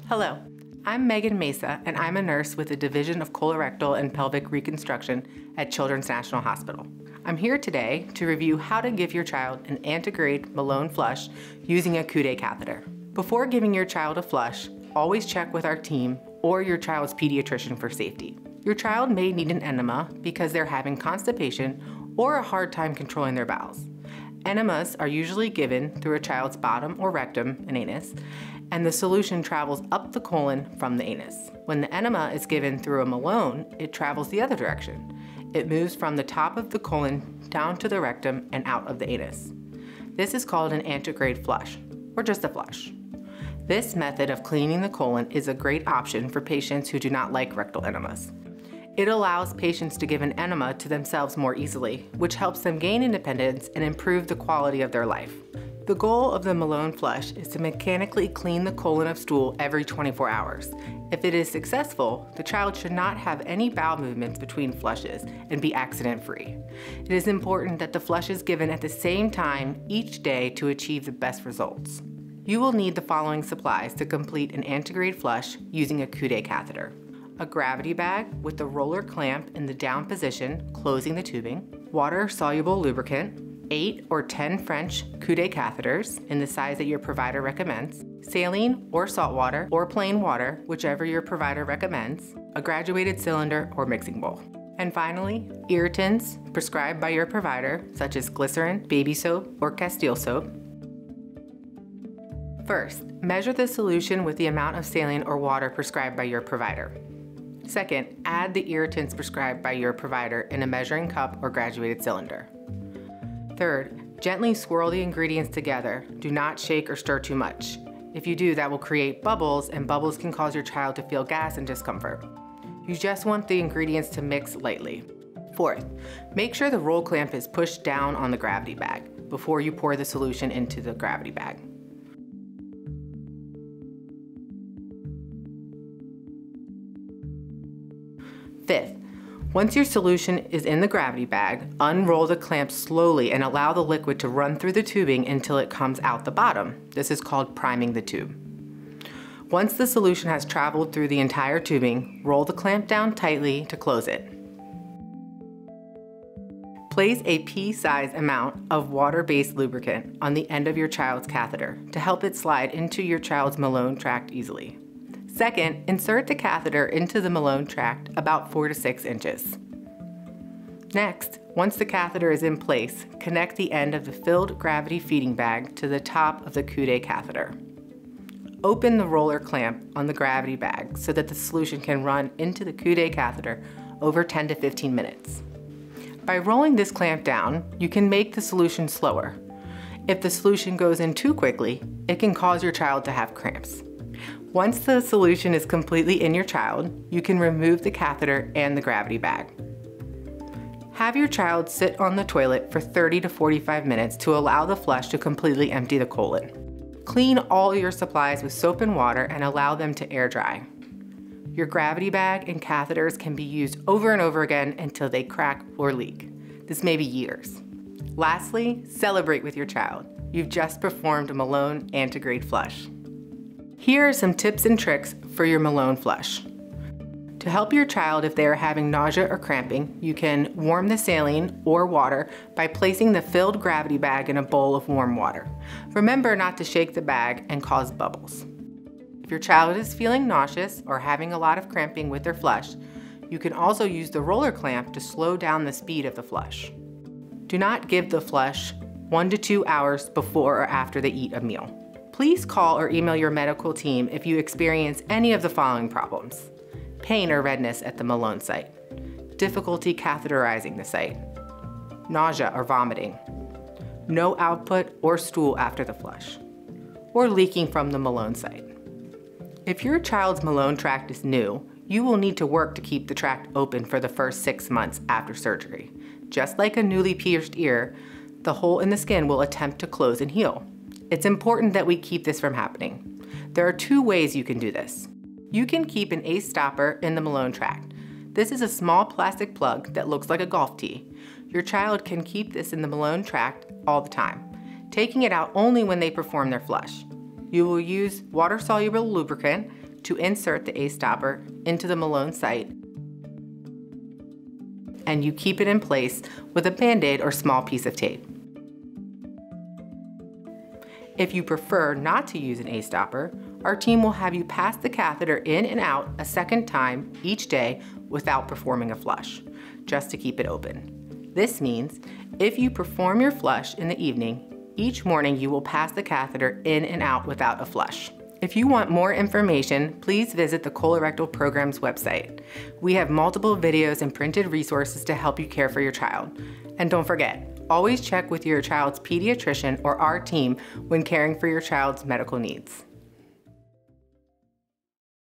Hello, I'm Megan Mesa, and I'm a nurse with the Division of Colorectal and Pelvic Reconstruction at Children's National Hospital. I'm here today to review how to give your child an Antegrade Malone Flush using a Coude Catheter. Before giving your child a flush, always check with our team or your child's pediatrician for safety. Your child may need an enema because they're having constipation or a hard time controlling their bowels. Enemas are usually given through a child's bottom or rectum and anus, and the solution travels up the colon from the anus. When the enema is given through a Malone, it travels the other direction. It moves from the top of the colon down to the rectum and out of the anus. This is called an antegrade flush, or just a flush. This method of cleaning the colon is a great option for patients who do not like rectal enemas. It allows patients to give an enema to themselves more easily, which helps them gain independence and improve the quality of their life. The goal of the Malone Flush is to mechanically clean the colon of stool every 24 hours. If it is successful, the child should not have any bowel movements between flushes and be accident-free. It is important that the flush is given at the same time each day to achieve the best results. You will need the following supplies to complete an antegrade flush using a Coude catheter: a gravity bag with the roller clamp in the down position, closing the tubing, water-soluble lubricant, 8 or 10 French Coude catheters in the size that your provider recommends, saline or salt water or plain water, whichever your provider recommends, a graduated cylinder or mixing bowl. And finally, irritants prescribed by your provider, such as glycerin, baby soap, or Castile soap. First, measure the solution with the amount of saline or water prescribed by your provider. Second, add the irritants prescribed by your provider in a measuring cup or graduated cylinder. Third, gently swirl the ingredients together. Do not shake or stir too much. If you do, that will create bubbles, and bubbles can cause your child to feel gas and discomfort. You just want the ingredients to mix lightly. Fourth, make sure the roll clamp is pushed down on the gravity bag before you pour the solution into the gravity bag. Fifth, once your solution is in the gravity bag, unroll the clamp slowly and allow the liquid to run through the tubing until it comes out the bottom. This is called priming the tube. Once the solution has traveled through the entire tubing, roll the clamp down tightly to close it. Place a pea-sized amount of water-based lubricant on the end of your child's catheter to help it slide into your child's Malone tract easily. Second, insert the catheter into the Malone tract about 4 to 6 inches. Next, once the catheter is in place, connect the end of the filled gravity feeding bag to the top of the Coude catheter. Open the roller clamp on the gravity bag so that the solution can run into the Coude catheter over 10 to 15 minutes. By rolling this clamp down, you can make the solution slower. If the solution goes in too quickly, it can cause your child to have cramps. Once the solution is completely in your child, you can remove the catheter and the gravity bag. Have your child sit on the toilet for 30 to 45 minutes to allow the flush to completely empty the colon. Clean all your supplies with soap and water and allow them to air dry. Your gravity bag and catheters can be used over and over again until they crack or leak. This may be years. Lastly, celebrate with your child. You've just performed a Malone Antegrade Flush. Here are some tips and tricks for your Malone Flush. To help your child if they are having nausea or cramping, you can warm the saline or water by placing the filled gravity bag in a bowl of warm water. Remember not to shake the bag and cause bubbles. If your child is feeling nauseous or having a lot of cramping with their flush, you can also use the roller clamp to slow down the speed of the flush. Do not give the flush 1 to 2 hours before or after they eat a meal. Please call or email your medical team if you experience any of the following problems: pain or redness at the Malone site, difficulty catheterizing the site, nausea or vomiting, no output or stool after the flush, or leaking from the Malone site. If your child's Malone tract is new, you will need to work to keep the tract open for the first 6 months after surgery. Just like a newly pierced ear, the hole in the skin will attempt to close and heal. It's important that we keep this from happening. There are 2 ways you can do this. You can keep an ACE stopper in the Malone tract. This is a small plastic plug that looks like a golf tee. Your child can keep this in the Malone tract all the time, taking it out only when they perform their flush. You will use water-soluble lubricant to insert the ACE stopper into the Malone site, and you keep it in place with a Band-Aid or small piece of tape. If you prefer not to use an ACE stopper, our team will have you pass the catheter in and out a second time each day without performing a flush, just to keep it open. This means if you perform your flush in the evening, each morning you will pass the catheter in and out without a flush. If you want more information, please visit the colorectal program's website. We have multiple videos and printed resources to help you care for your child. And don't forget, always check with your child's pediatrician or our team when caring for your child's medical needs.